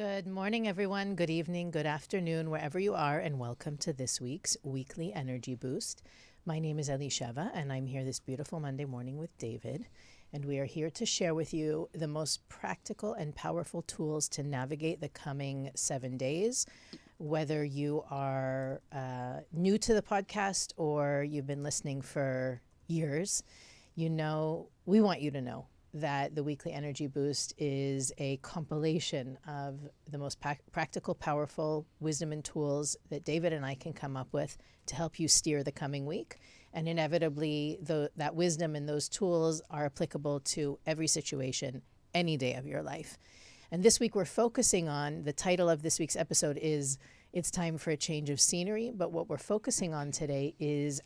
Good morning, everyone. Good evening, good afternoon, wherever you are, and welcome to this week's Weekly Energy Boost. My name is Elisheva, and I'm here this beautiful Monday morning with David, and we are here to share with you the most practical and powerful tools to navigate the coming 7 days. Whether you are new to the podcast or you've been listening for years, we want you to know that the Weekly Energy Boost is a compilation of the most practical, powerful wisdom and tools that David and I can come up with to help you steer the coming week. And inevitably, that wisdom and those tools are applicable to every situation, any day of your life. And this week we're focusing on, the title of this week's episode is It's Time for a Change of Scenery. But what we're focusing on today is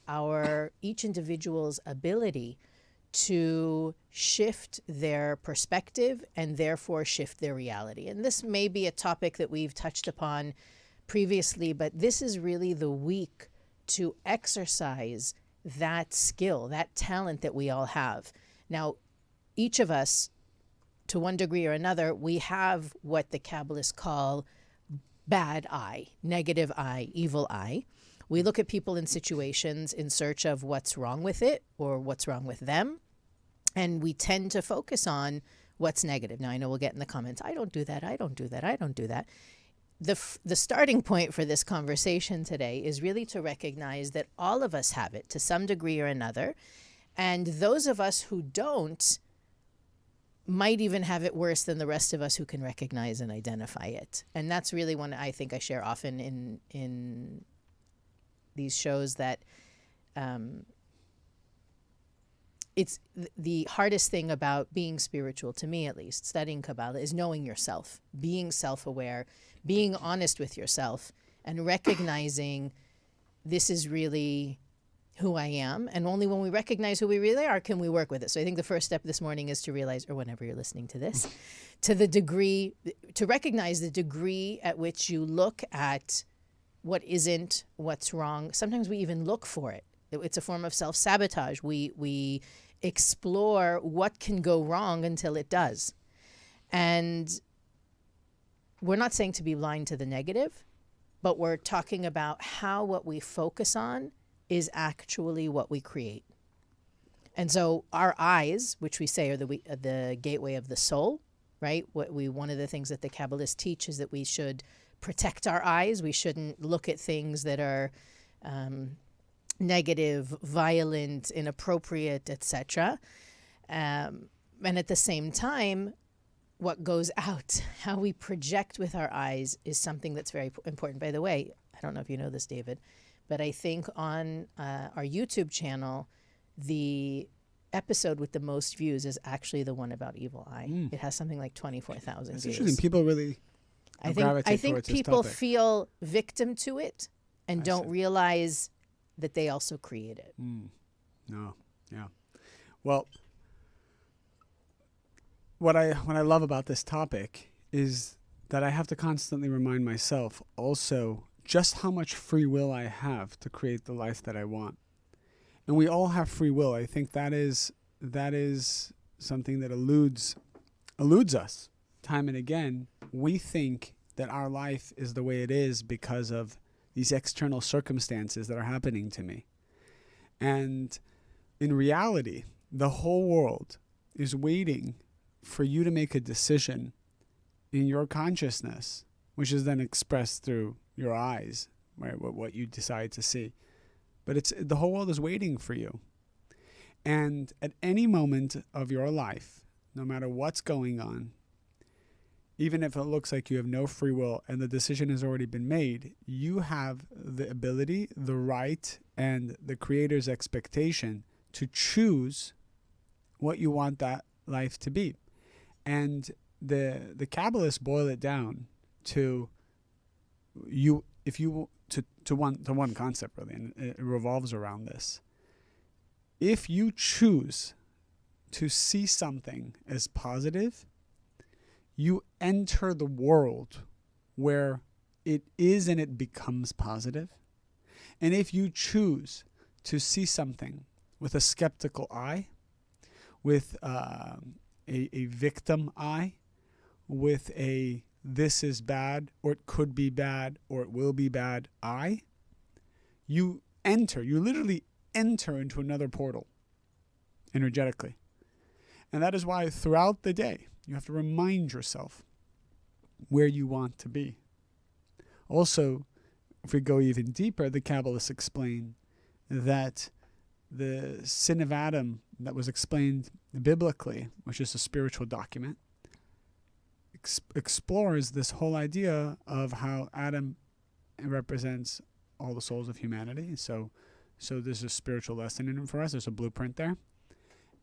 each individual's ability to shift their perspective and therefore shift their reality. And this may be a topic that we've touched upon previously, but this is really the week to exercise that skill, that talent that we all have. Now, each of us, to one degree or another, we have what the Kabbalists call bad eye, negative eye, evil eye. We look at people in situations in search of what's wrong with it or what's wrong with them. And we tend to focus on what's negative. Now, I know we'll get in the comments, I don't do that, I don't do that, I don't do that. The starting point for this conversation today is really to recognize that all of us have it to some degree or another. And those of us who don't might even have it worse than the rest of us who can recognize and identify it. And that's really one I think I share often in these shows, that it's the hardest thing about being spiritual, to me at least, studying Kabbalah, is knowing yourself, being self-aware, being honest with yourself, and recognizing this is really who I am. And only when we recognize who we really are can we work with it. So I think the first step this morning is to realize, or whenever you're listening to this, to recognize the degree at which you look at what isn't, what's wrong. Sometimes we even look for it. It's a form of self-sabotage. We explore what can go wrong until it does. And we're not saying to be blind to the negative, but we're talking about how what we focus on is actually what we create. And so our eyes, which we say are the gateway of the soul, right? One of the things that the Kabbalists teach is that we should protect our eyes. We shouldn't look at things that are negative, violent, inappropriate, etc. And at the same time, what goes out, how we project with our eyes, is something that's very important. By the way, I don't know if you know this, David, but I think on our YouTube channel, the episode with the most views is actually the one about evil eye. It has something like 24,000 views. Interesting. People really I think people feel victim to it and don't realize that they also create it. No. Yeah. Well, what I love about this topic is that I have to constantly remind myself also just how much free will I have to create the life that I want. And we all have free will. I think that is something that eludes us time and again. We think that our life is the way it is because of these external circumstances that are happening to me. And in reality, the whole world is waiting for you to make a decision in your consciousness, which is then expressed through your eyes, right? What you decide to see. But the whole world is waiting for you. And at any moment of your life, no matter what's going on, even if it looks like you have no free will and the decision has already been made, you have the ability, the right, and the Creator's expectation to choose what you want that life to be. And the Kabbalists boil it down to one concept, really, and it revolves around this. If you choose to see something as positive, you enter the world where it is and it becomes positive. And if you choose to see something with a skeptical eye, with a victim eye, with a this is bad, or it could be bad, or it will be bad, you literally enter into another portal energetically. And that is why throughout the day, you have to remind yourself where you want to be. Also, if we go even deeper, the Kabbalists explain that the sin of Adam that was explained biblically, which is a spiritual document, explores this whole idea of how Adam represents all the souls of humanity. So there's a spiritual lesson in it for us. There's a blueprint there.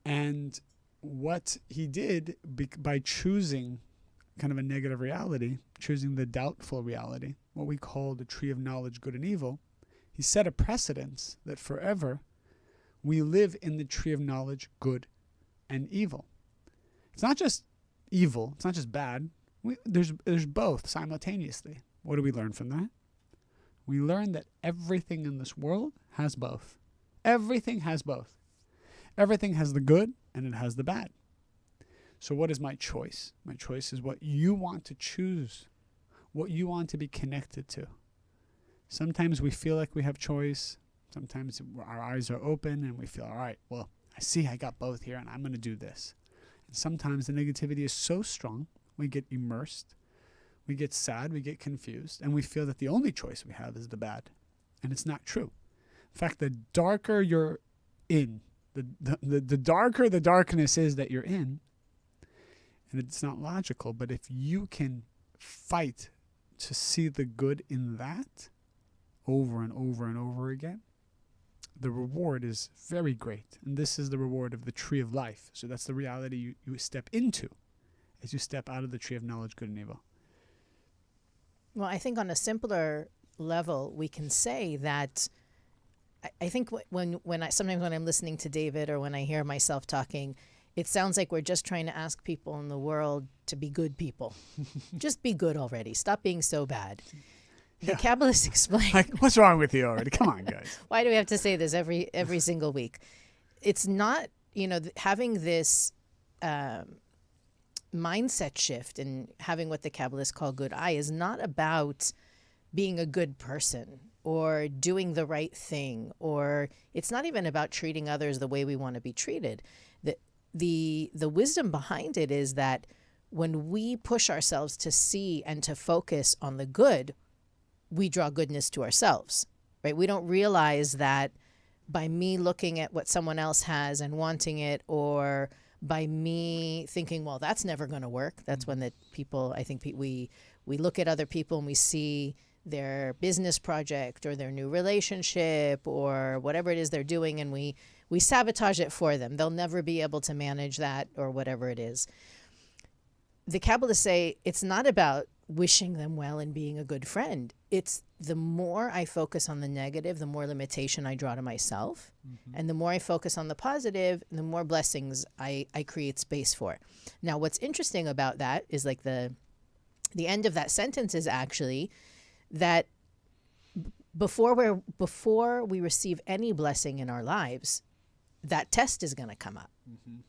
And what he did by choosing kind of a negative reality, choosing the doubtful reality, what we call the tree of knowledge, good and evil, he set a precedence that forever we live in the tree of knowledge, good and evil. It's not just evil. It's not just bad. There's both simultaneously. What do we learn from that? We learn that everything in this world has both. Everything has both. Everything has the good and it has the bad. So what is my choice? My choice is what you want to choose, what you want to be connected to. Sometimes we feel like we have choice. Sometimes our eyes are open and we feel, all right, well, I see I got both here and I'm going to do this. And sometimes the negativity is so strong, we get immersed, we get sad, we get confused, and we feel that the only choice we have is the bad. And it's not true. In fact, the darker you're in, the darker the darkness is that you're in, and it's not logical, but if you can fight to see the good in that over and over and over again, the reward is very great. And this is the reward of the tree of life. So that's the reality you step into as you step out of the tree of knowledge, good and evil. Well, I think on a simpler level, we can say that I think sometimes when I'm listening to David or when I hear myself talking, it sounds like we're just trying to ask people in the world to be good people. Just be good already. Stop being so bad. The Kabbalists explain. Like, what's wrong with you already? Come on, guys. Why do we have to say this every single week? It's not, having this mindset shift and having what the Kabbalists call good eye is not about being a good person or doing the right thing, or it's not even about treating others the way we want to be treated. The wisdom behind it is that when we push ourselves to see and to focus on the good, we draw goodness to ourselves, right? We don't realize that by me looking at what someone else has and wanting it, or by me thinking, well, that's never going to work. That's when the people, I think we look at other people and we see their business project or their new relationship or whatever it is they're doing, and we sabotage it for them. They'll never be able to manage that or whatever it is. The Kabbalists say it's not about wishing them well and being a good friend. It's the more I focus on the negative, the more limitation I draw to myself. Mm-hmm. And the more I focus on the positive, the more blessings I create space for. Now, what's interesting about that is like the end of that sentence is actually that before we receive any blessing in our lives, that test is going to come up. Mm-hmm.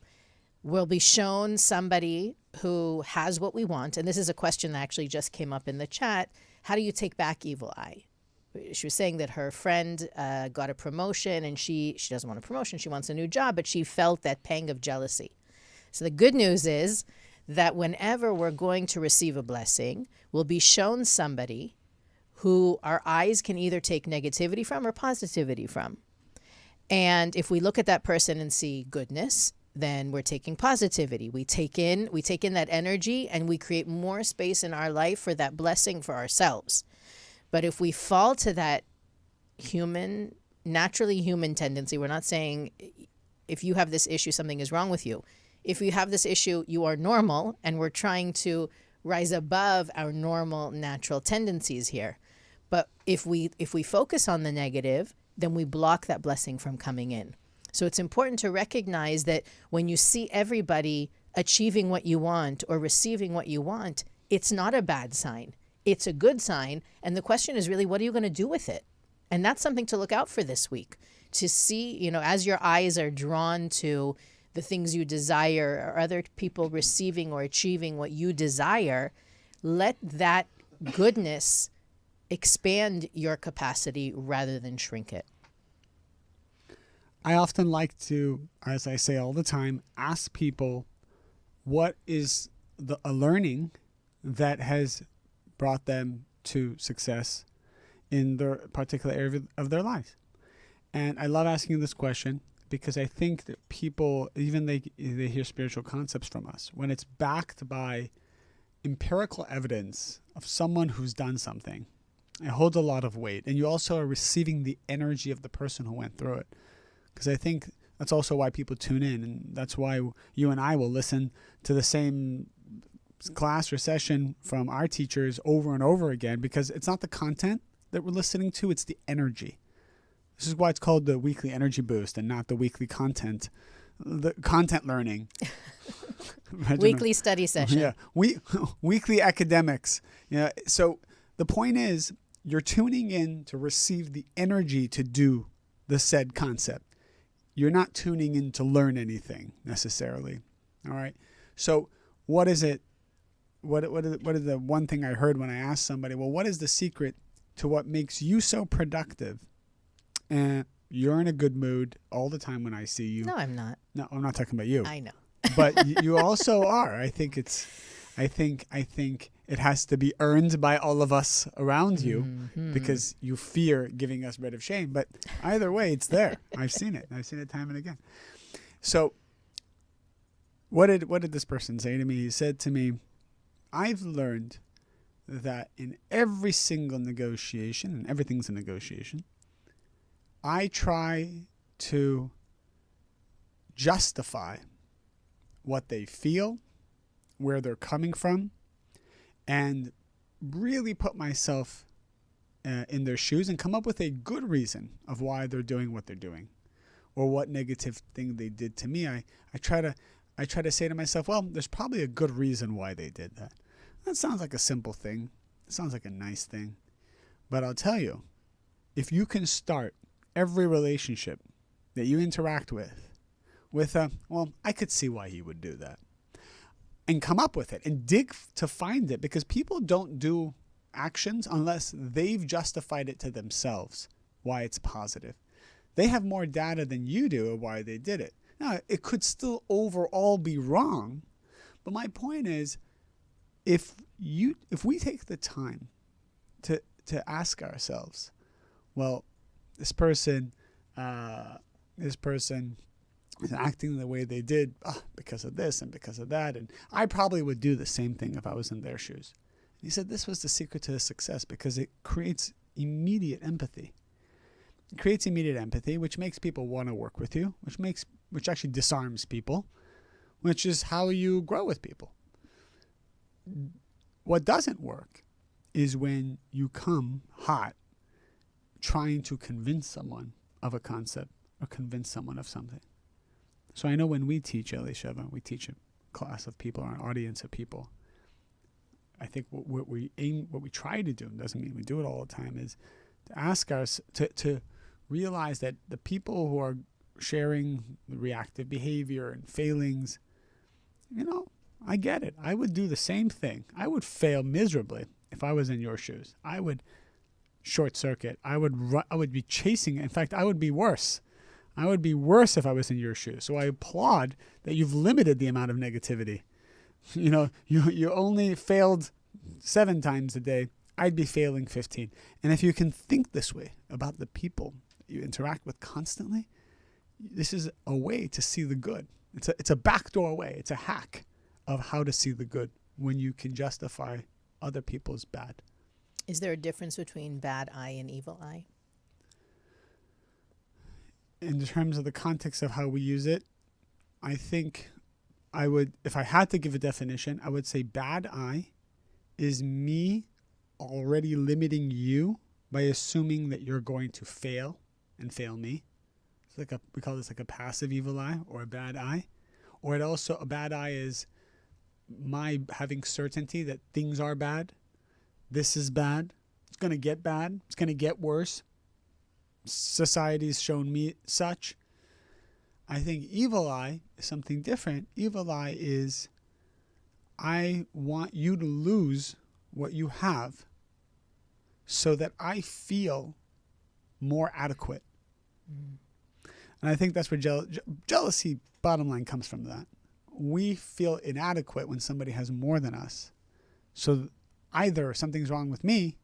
We'll be shown somebody who has what we want. And this is a question that actually just came up in the chat. How do you take back evil eye? She was saying that her friend got a promotion and she doesn't want a promotion. She wants a new job, but she felt that pang of jealousy. So the good news is that whenever we're going to receive a blessing, we'll be shown somebody who our eyes can either take negativity from or positivity from. And if we look at that person and see goodness, then we're taking positivity. We take in that energy and we create more space in our life for that blessing for ourselves. But if we fall to that naturally human tendency, we're not saying if you have this issue, something is wrong with you. If you have this issue, you are normal, and we're trying to rise above our normal natural tendencies here. But if we focus on the negative, then we block that blessing from coming in. So it's important to recognize that when you see everybody achieving what you want or receiving what you want, it's not a bad sign. It's a good sign. And the question is really, what are you going to do with it? And that's something to look out for this week, to see, as your eyes are drawn to the things you desire or other people receiving or achieving what you desire, let that goodness expand your capacity rather than shrink it. I often like to, as I say all the time, ask people what is a learning that has brought them to success in their particular area of their life. And I love asking this question because I think that people, even they hear spiritual concepts from us, when it's backed by empirical evidence of someone who's done something, it holds a lot of weight. And you also are receiving the energy of the person who went through it. Because I think that's also why people tune in. And that's why you and I will listen to the same class or session from our teachers over and over again, because it's not the content that we're listening to, it's the energy. This is why it's called the weekly energy boost and not the weekly content, the content learning. Weekly study session. Yeah, weekly academics. Yeah. So the point is, you're tuning in to receive the energy to do the said concept. You're not tuning in to learn anything necessarily. All right. So what is it? What is the one thing I heard when I asked somebody, well, what is the secret to what makes you so productive? And you're in a good mood all the time when I see you. No, I'm not. No, I'm not talking about you. I know. But you also are. I think it has to be earned by all of us around you, because you fear giving us rid of shame. But either way, it's there. I've seen it. I've seen it time and again. So what did this person say to me? He said to me, I've learned that in every single negotiation, and everything's a negotiation, I try to justify what they feel, where they're coming from, and really put myself in their shoes and come up with a good reason of why they're doing what they're doing, or what negative thing they did to me. I try to say to myself, well, there's probably a good reason why they did that. That sounds like a simple thing. It sounds like a nice thing. But I'll tell you, if you can start every relationship that you interact with a, well, I could see why he would do that, and come up with it and dig to find it, because people don't do actions unless they've justified it to themselves why it's positive. They have more data than you do of why they did it. Now, it could still overall be wrong, but my point is, if we take the time to ask ourselves, well, this person is acting the way they did because of this and because of that, and I probably would do the same thing if I was in their shoes. He said this was the secret to his success, because it creates immediate empathy. It creates immediate empathy, which makes people want to work with you, which actually disarms people, which is how you grow with people. What doesn't work is when you come hot trying to convince someone of a concept or convince someone of something. So I know when we teach Elisheva, we teach a class of people, or an audience of people. I think what we try to do, and doesn't mean we do it all the time, is to ask us to realize that the people who are sharing reactive behavior and failings, I get it. I would do the same thing. I would fail miserably if I was in your shoes. I would short circuit. I would be chasing. In fact, I would be worse. I would be worse if I was in your shoes. So I applaud that you've limited the amount of negativity. You only failed 7 times a day. I'd be failing 15. And if you can think this way about the people you interact with constantly, this is a way to see the good. It's a backdoor way. It's a hack of how to see the good when you can justify other people's bad. Is there a difference between bad eye and evil eye? In terms of the context of how we use it, I think I would, if I had to give a definition, I would say bad eye is me already limiting you by assuming that you're going to fail and fail me. It's we call this like a passive evil eye or a bad eye. Or a bad eye is my having certainty that things are bad. This is bad. It's going to get bad. It's going to get worse. Society's shown me such. I think evil eye is something different. Evil eye is I want you to lose what you have so that I feel more adequate. And I think that's where jealousy, bottom line, comes from that. We feel inadequate when somebody has more than us. So either something's wrong with me,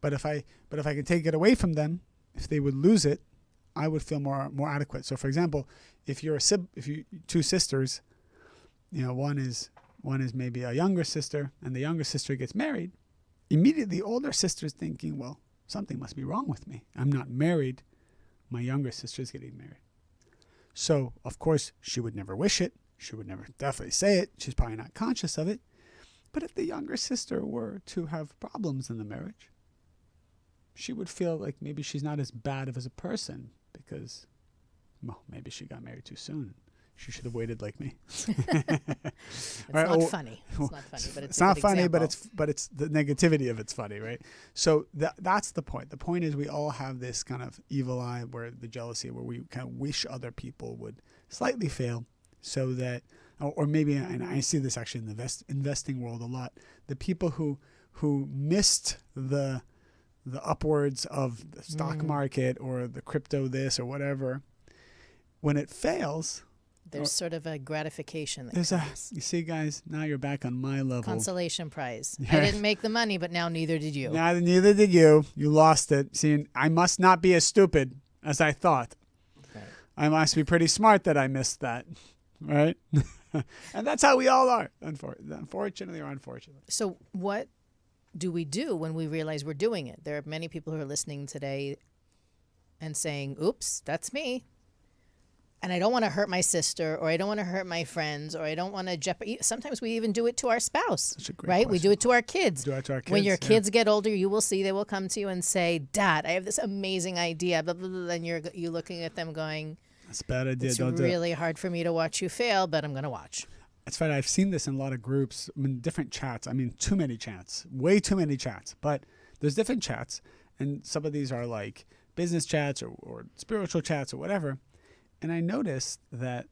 but if I could take it away from them, if they would lose it, I would feel more adequate. So for example, if you two sisters, one is maybe a younger sister, and the younger sister gets married, immediately older sister's thinking, well, something must be wrong with me. I'm not married. My younger sister's getting married. So, of course, she would never wish it. She would never definitely say it. She's probably not conscious of it. But if the younger sister were to have problems in the marriage, she would feel like maybe she's not as bad of as a person because, well, maybe she got married too soon. She should have waited like me. It's not funny. It's not funny, but it's not funny, but it's the negativity of it's funny, right? So that's the point. The point is we all have this kind of evil eye, where the jealousy, where we kind of wish other people would slightly fail, so that, or maybe, and I see this actually in the investing world a lot, the people who missed the upwards of the stock market or the crypto this or whatever, when it fails. There's sort of a gratification that comes. You see, guys, now you're back on my level. Consolation prize. I didn't make the money, but now neither did you. Neither did you. You lost it. See, I must not be as stupid as I thought. Right. I must be pretty smart that I missed that, right? And that's how we all are, unfortunately or unfortunately. So what do we do when we realize we're doing it? There are many people who are listening today and saying, oops, that's me. And I don't want to hurt my sister, or I don't want to hurt my friends, or I don't want to jeopardize. Sometimes we even do it to our spouse, right? Question. We do it to our kids. When your kids get older, you will see they will come to you and say, Dad, I have this amazing idea. Blah, blah, blah. And you're looking at them going, that's a bad idea. It's really hard for me to watch you fail, but I'm going to watch. It's funny. I've seen this in a lot of groups, different chats. Too many chats, way too many chats. But there's different chats. And some of these are like business chats or spiritual chats or whatever. And I noticed that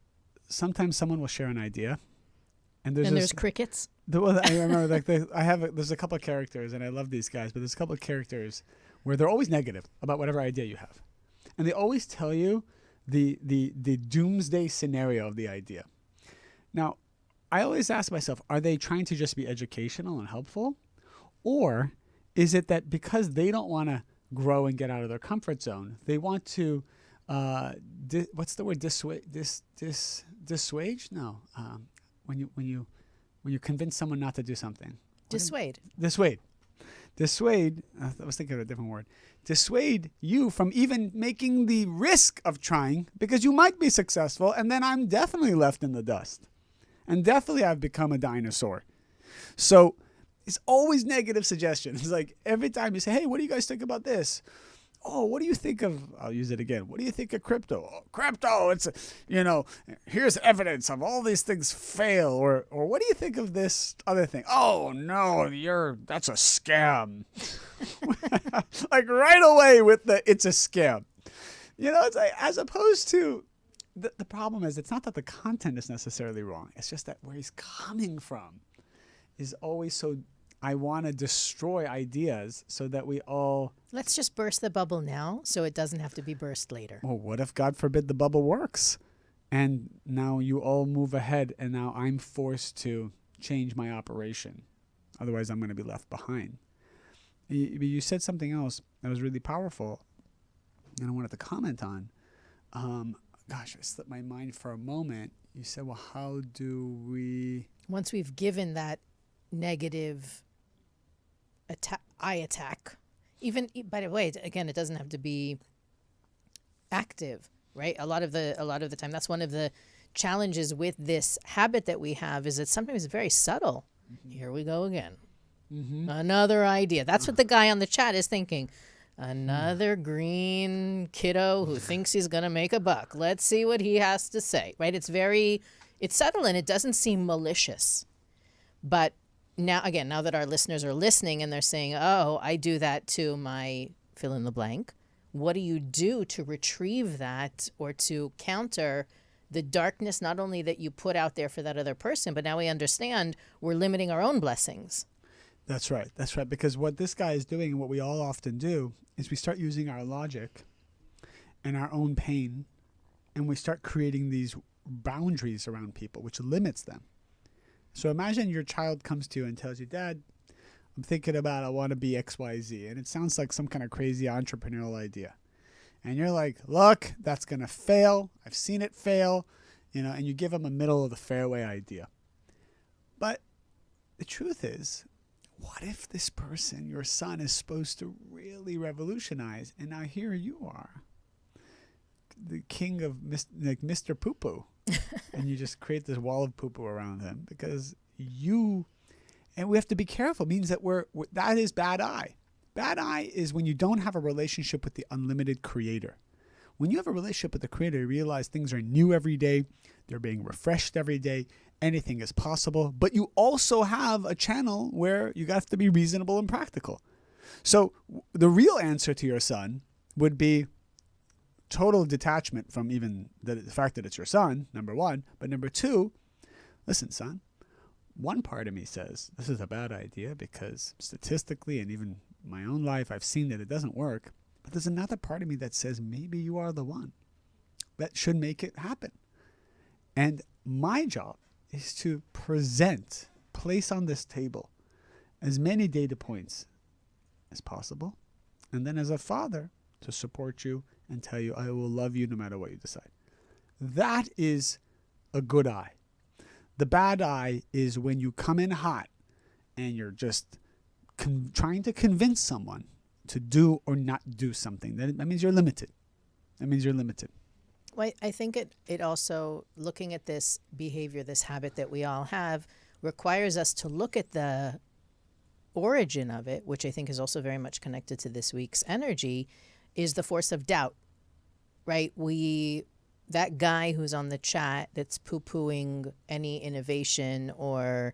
sometimes someone will share an idea, and there's crickets. I remember there's a couple of characters, and I love these guys, but there's a couple of characters where they're always negative about whatever idea you have, and they always tell you the doomsday scenario of the idea. Now, I always ask myself, are they trying to just be educational and helpful, or is it that because they don't want to grow and get out of their comfort zone, they want to what's the word? Dissuade? No. When you convince someone not to do something. Dissuade. Dissuade. I was thinking of a different word. Dissuade you from even making the risk of trying, because you might be successful, and then I'm definitely left in the dust, and definitely I've become a dinosaur. So it's always negative suggestions. Like every time you say, "Hey, what do you guys think about this?" Oh, what do you think of, I'll use it again. What do you think of crypto? Oh, crypto, it's, here's evidence of all these things fail. Or what do you think of this other thing? Oh, no, that's a scam. Like right away with it's a scam. It's like, as opposed to, the problem is, it's not that the content is necessarily wrong. It's just that where he's coming from is always so, I want to destroy ideas so that we all... Let's just burst the bubble now so it doesn't have to be burst later. Well, what if, God forbid, the bubble works? And now you all move ahead, and now I'm forced to change my operation. Otherwise, I'm going to be left behind. You said something else that was really powerful, and I wanted to comment on. Gosh, I slipped my mind for a moment. You said, well, how do we... Once we've given that negative... eye attack, even, by the way, again, it doesn't have to be active, right? A lot of the time, that's one of the challenges with this habit that we have, is that sometimes it's very subtle. Mm-hmm. Here we go again. Mm-hmm. Another idea. That's what the guy on the chat is thinking. Another green kiddo who thinks he's going to make a buck. Let's see what he has to say, right? It's subtle, and it doesn't seem malicious. But now that our listeners are listening and they're saying, oh, I do that to my fill in the blank, what do you do to retrieve that or to counter the darkness, not only that you put out there for that other person, but now we understand we're limiting our own blessings. That's right. That's right. Because what this guy is doing and what we all often do is we start using our logic and our own pain, and we start creating these boundaries around people, which limits them. So imagine your child comes to you and tells you, Dad, I'm thinking about I want to be XYZ. And it sounds like some kind of crazy entrepreneurial idea. And you're like, look, that's going to fail. I've seen it fail. And you give them a middle of the fairway idea. But the truth is, what if this person, your son, is supposed to really revolutionize? And now here you are, the king of Mr. Poo-Poo. And you just create this wall of poo-poo around him because and we have to be careful. It means that that is bad eye. Bad eye is when you don't have a relationship with the unlimited creator. When you have a relationship with the creator, you realize things are new every day. They're being refreshed every day. Anything is possible. But you also have a channel where you have to be reasonable and practical. So the real answer to your son would be total detachment from even the fact that it's your son, number one. But number two, listen, son, one part of me says this is a bad idea because statistically and even my own life, I've seen that it doesn't work. But there's another part of me that says maybe you are the one that should make it happen. And my job is to place on this table as many data points as possible. And then as a father, to support you and tell you, I will love you no matter what you decide. That is a good eye. The bad eye is when you come in hot and you're just trying to convince someone to do or not do something. That means you're limited. Well, I think it also, looking at this behavior, this habit that we all have, requires us to look at the origin of it, which I think is also very much connected to this week's energy, is the force of doubt, right? That guy who's on the chat that's poo-pooing any innovation or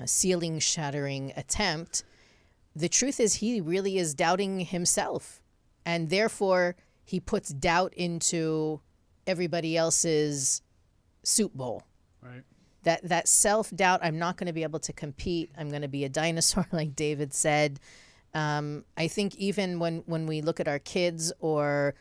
ceiling-shattering attempt, the truth is he really is doubting himself. And therefore, he puts doubt into everybody else's soup bowl. Right. That self-doubt, I'm not going to be able to compete. I'm going to be a dinosaur, like David said. I think even when we look at our kids or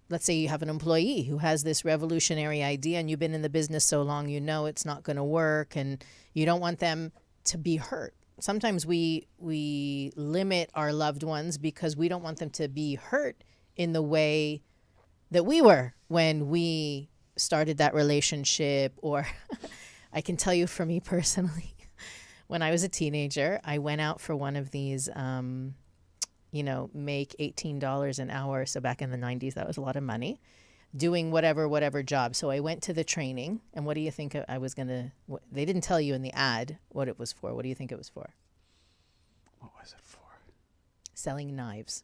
let's say you have an employee who has this revolutionary idea and you've been in the business so long, you know it's not going to work and you don't want them to be hurt. Sometimes we limit our loved ones because we don't want them to be hurt in the way that we were when we started that relationship. Or I can tell you for me personally, when I was a teenager, I went out for one of these, make $18 an hour. So back in the 90s, that was a lot of money, doing whatever job. So I went to the training. And what do you think I was going to, they didn't tell you in the ad what it was for. What do you think it was for? What was it for? Selling knives.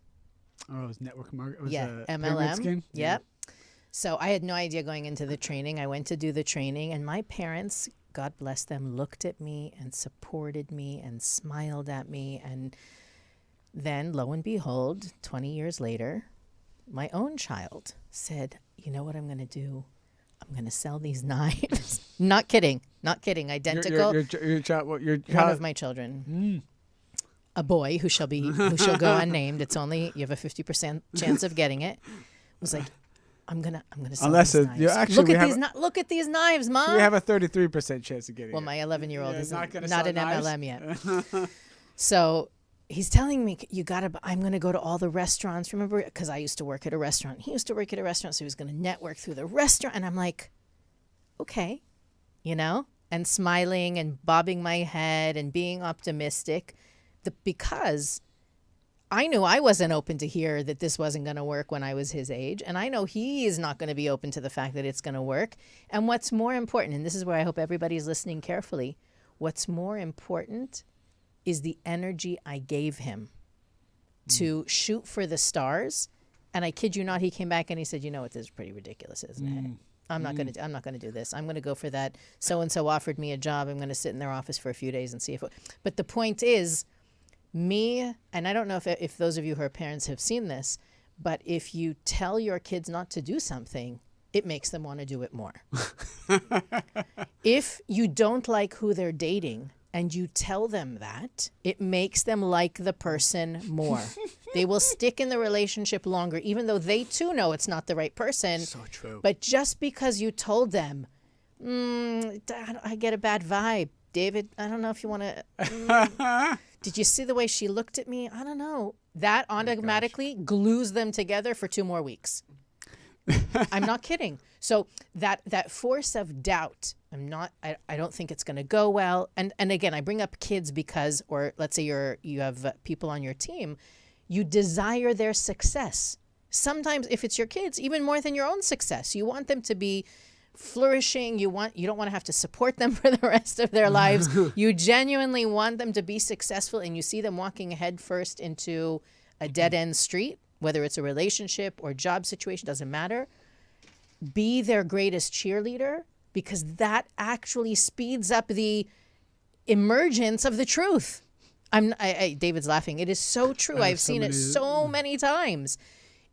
Oh, it was network marketing. Yeah, MLM. Yep. So I had no idea going into the training. I went to do the training and my parents, God bless them, looked at me and supported me and smiled at me. And then lo and behold, 20 years later, my own child said, you know what I'm going to do? I'm going to sell these knives. Not kidding. Identical. Your child. One of my children. A boy who shall go unnamed. It's only, you have a 50% chance of getting it. Was like, I'm gonna sell these knives. Look at these knives, Mom. So we have a 33% chance of getting it. Well, my 11-year-old is not an knives. MLM yet. So he's telling me, I'm going to go to all the restaurants. Remember, because I used to work at a restaurant. He used to work at a restaurant, so he was going to network through the restaurant. And I'm like, okay, and smiling and bobbing my head and being optimistic. Because I knew I wasn't open to hear that this wasn't going to work when I was his age. And I know he is not going to be open to the fact that it's going to work. And what's more important, and this is where I hope everybody's listening carefully, what's more important is the energy I gave him to shoot for the stars. And I kid you not, he came back and he said, you know what, this is pretty ridiculous, isn't it? I'm not going to do this. I'm going to go for that. So-and-so offered me a job. I'm going to sit in their office for a few days and see but the point is, me, and I don't know if those of you who are parents have seen this, but if you tell your kids not to do something, it makes them want to do it more. If you don't like who they're dating, and you tell them that, it makes them like the person more. They will stick in the relationship longer, even though they too know it's not the right person. So true. But just because you told them, I get a bad vibe. David, I don't know if you want to... Did you see the way she looked at me? I don't know. That automatically glues them together for 2 more weeks. I'm not kidding. So that force of doubt, I don't think it's going to go well. And again, I bring up kids because, or let's say you have people on your team, you desire their success. Sometimes if it's your kids, even more than your own success, you want them to be flourishing. You don't want to have to support them for the rest of their lives. You genuinely want them to be successful, and you see them walking head first into a dead-end street, whether it's a relationship or job situation, doesn't matter. Be their greatest cheerleader, because that actually speeds up the emergence of the truth. David's laughing. It is so true. I've seen it so many times.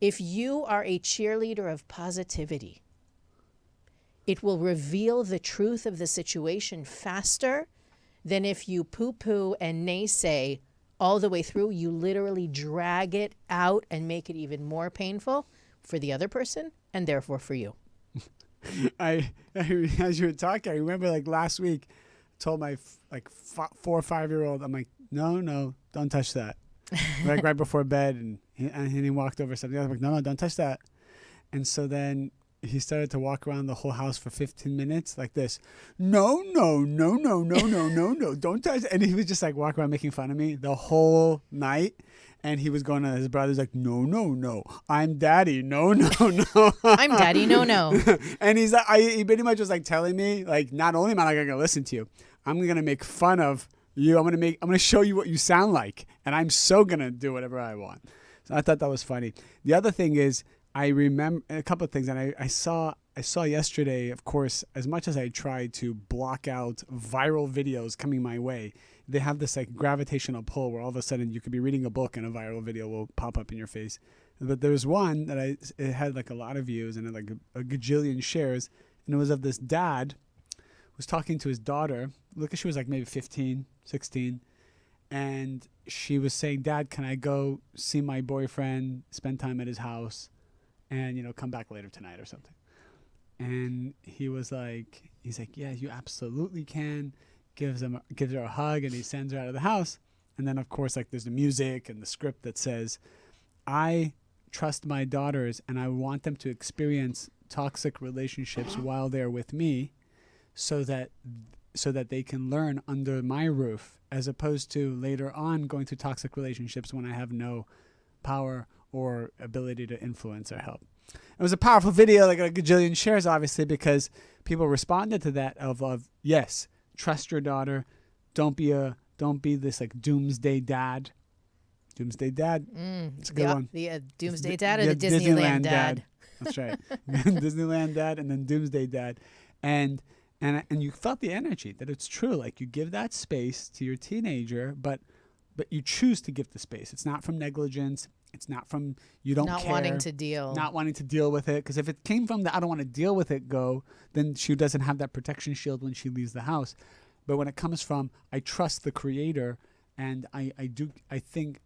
If you are a cheerleader of positivity, it will reveal the truth of the situation faster than if you poo-poo and naysay all the way through. You literally drag it out and make it even more painful for the other person and therefore for you. As you were talking, I remember like last week, I told my 4 or 5-year-old, I'm like, no, don't touch that. Like right before bed, and he walked over something else. I'm like, no, don't touch that. And so then he started to walk around the whole house for 15 minutes like this. No, don't touch it. And he was just like walking around making fun of me the whole night. And he was going to his brother's like, no, I'm daddy. No. I'm daddy, no. And he's like, he pretty much was like telling me, like, not only am I not going to listen to you, I'm going to make fun of you. I'm going to show you what you sound like. And I'm so going to do whatever I want. So I thought that was funny. The other thing is, I remember a couple of things, and I saw yesterday, of course, as much as I tried to block out viral videos coming my way, they have this like gravitational pull where all of a sudden you could be reading a book and a viral video will pop up in your face. But there was one that it had like a lot of views and like a gajillion shares, and it was of this dad who was talking to his daughter. Look, she was like maybe 15, 16. And she was saying, Dad, can I go see my boyfriend, spend time at his house, and, come back later tonight or something? And he's like, yeah, you absolutely can. Gives her a hug, and he sends her out of the house. And then, of course, like there's the music and the script that says, I trust my daughters and I want them to experience toxic relationships while they're with me so that they can learn under my roof, as opposed to later on going through toxic relationships when I have no power or ability to influence or help. It was a powerful video, like a gajillion shares, obviously, because people responded to that of yes, trust your daughter. Don't be this like doomsday dad. Doomsday dad. It's a good one. The doomsday dad or the Disneyland dad? That's right. Disneyland dad and then doomsday dad. And you felt the energy that it's true. Like you give that space to your teenager, but you choose to give the space. It's not from negligence. It's not from you don't care. Not wanting to deal with it. Because if it came from the I don't want to deal with it then she doesn't have that protection shield when she leaves the house. But when it comes from I trust the Creator, and I think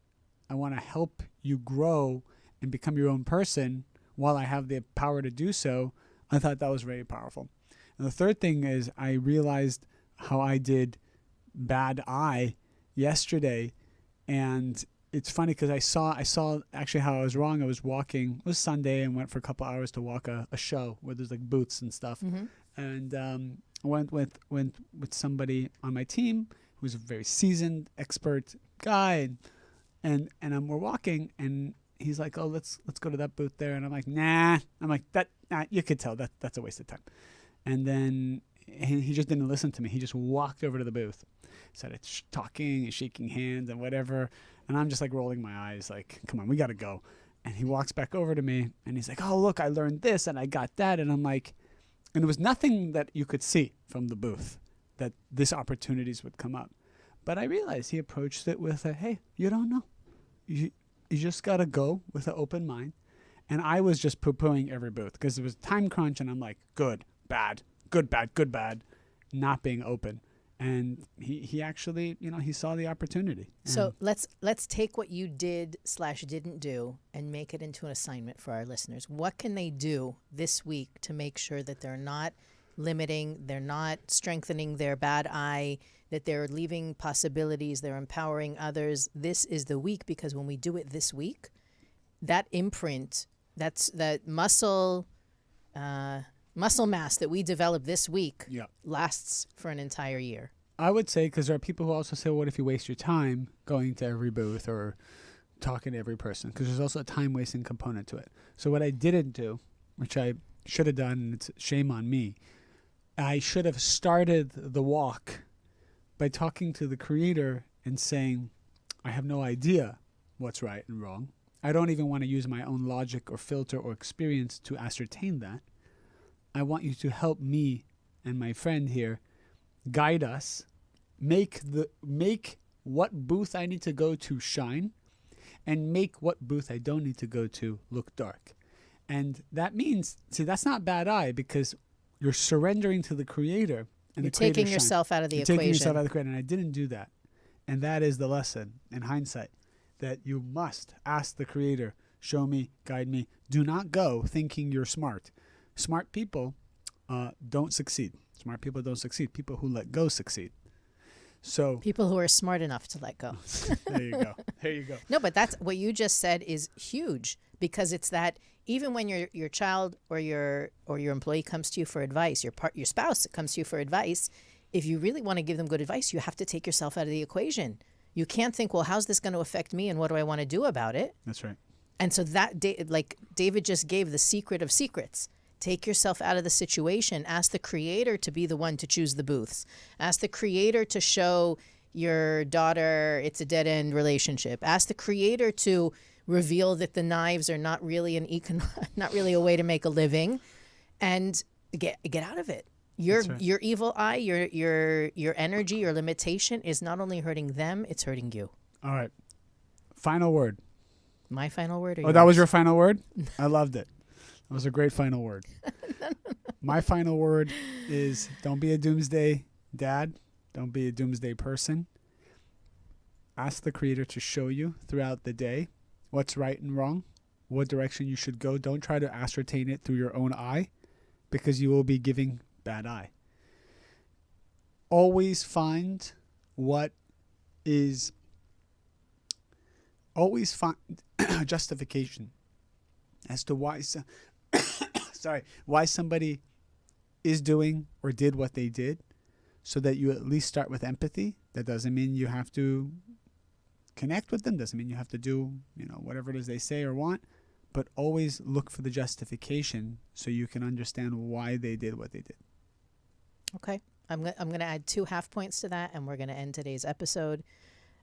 I want to help you grow and become your own person while I have the power to do so, I thought that was very powerful. And the third thing is I realized how I did bad eye yesterday. And it's funny because I saw actually how I was wrong. I was walking, it was Sunday, and went for a couple hours to walk a show where there's like booths and stuff. Mm-hmm. And went with somebody on my team who's a very seasoned, expert guy. And we're walking, and he's like, oh, let's go to that booth there. And I'm like, nah. I'm like, you could tell that's a waste of time. And then he just didn't listen to me. He just walked over to the booth, started talking and shaking hands and whatever. And I'm just like rolling my eyes like, come on, we got to go. And he walks back over to me, and he's like, oh, look, I learned this and I got that. And I'm like, and there was nothing that you could see from the booth that these opportunities would come up. But I realized he approached it with hey, you don't know. You just got to go with an open mind. And I was just poo-pooing every booth because it was time crunch, and I'm like, good, bad, not being open. And he actually, he saw the opportunity. So let's take what you did/didn't do and make it into an assignment for our listeners. What can they do this week to make sure that they're not limiting, they're not strengthening their bad eye, that they're leaving possibilities, they're empowering others? This is the week, because when we do it this week, that imprint, that muscle mass that we develop this week lasts for an entire year. I would say, because there are people who also say, well, what if you waste your time going to every booth or talking to every person? Because there's also a time-wasting component to it. So what I didn't do, which I should have done, and it's shame on me, I should have started the walk by talking to the Creator and saying, I have no idea what's right and wrong. I don't even want to use my own logic or filter or experience to ascertain that. I want you to help me and my friend here guide us, make what booth I need to go to shine, and make what booth I don't need to go to look dark. And that means, see, that's not bad eye, because you're surrendering to the Creator, and you're taking yourself out of the equation. Taking yourself out of the equation, and I didn't do that. And that is the lesson in hindsight, that you must ask the Creator, show me, guide me. Do not go thinking you're smart. Smart people don't succeed. Smart people don't succeed. People who let go succeed. So people who are smart enough to let go. There you go. There you go. No, but that's what you just said is huge, because it's that even when your child or your employee comes to you for advice, your spouse comes to you for advice, if you really want to give them good advice, you have to take yourself out of the equation. You can't think, well, how's this going to affect me and what do I want to do about it? That's right. And so that, like David just gave the secret of secrets. Take yourself out of the situation. Ask the Creator to be the one to choose the booths. Ask the Creator to show your daughter it's a dead-end relationship. Ask the Creator to reveal that the knives are not really not really a way to make a living, and get out of it. Your evil eye, your energy, your limitation is not only hurting them, it's hurting you. All right. Final word. My final word? Or yours? That was your final word? I loved it. That was a great final word. My final word is, don't be a doomsday dad. Don't be a doomsday person. Ask the Creator to show you throughout the day what's right and wrong, what direction you should go. Don't try to ascertain it through your own eye, because you will be giving bad eye. Always find justification as to why somebody is doing or did what they did, so that you at least start with empathy. That doesn't mean you have to connect with them, doesn't mean you have to do whatever it is they say or want, but always look for the justification so you can understand why they did what they did. Okay. I'm going to add 2 half points to that, and we're going to end today's episode.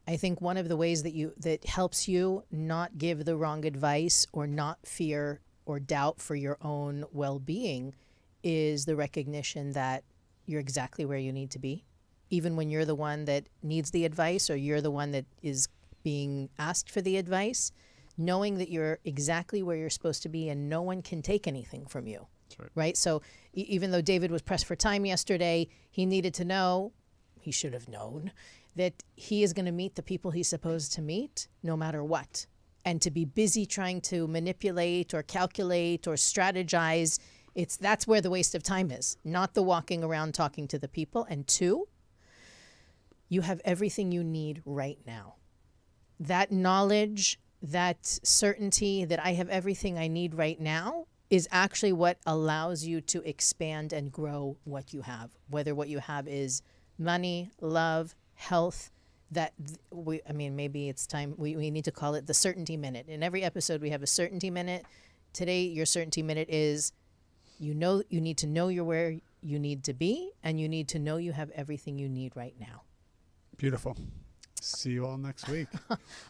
I think one of the ways that helps you not give the wrong advice or not fear or doubt for your own well-being is the recognition that you're exactly where you need to be, even when you're the one that needs the advice or you're the one that is being asked for the advice, knowing that you're exactly where you're supposed to be and no one can take anything from you. That's right? So even though David was pressed for time yesterday, he needed to know, he should have known, that he is going to meet the people he's supposed to meet no matter what. And to be busy trying to manipulate or calculate or strategize, that's where the waste of time is, not the walking around talking to the people. And 2, you have everything you need right now. That knowledge, that certainty that I have everything I need right now is actually what allows you to expand and grow what you have, whether what you have is money, love, health. Maybe it's time we need to call it the certainty minute. In every episode, we have a certainty minute. Today, your certainty minute is, you need to know you're where you need to be, and you need to know you have everything you need right now. Beautiful. See you all next week.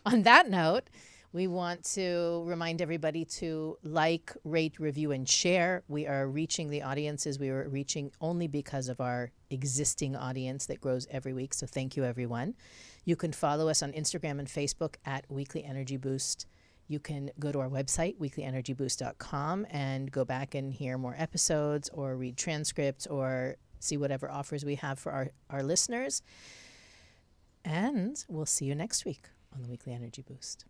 On that note, we want to remind everybody to like, rate, review, and share. We are reaching the audiences we were reaching only because of our existing audience that grows every week. So thank you, everyone. You can follow us on Instagram and Facebook at Weekly Energy Boost. You can go to our website, weeklyenergyboost.com, and go back and hear more episodes or read transcripts or see whatever offers we have for our listeners. And we'll see you next week on the Weekly Energy Boost.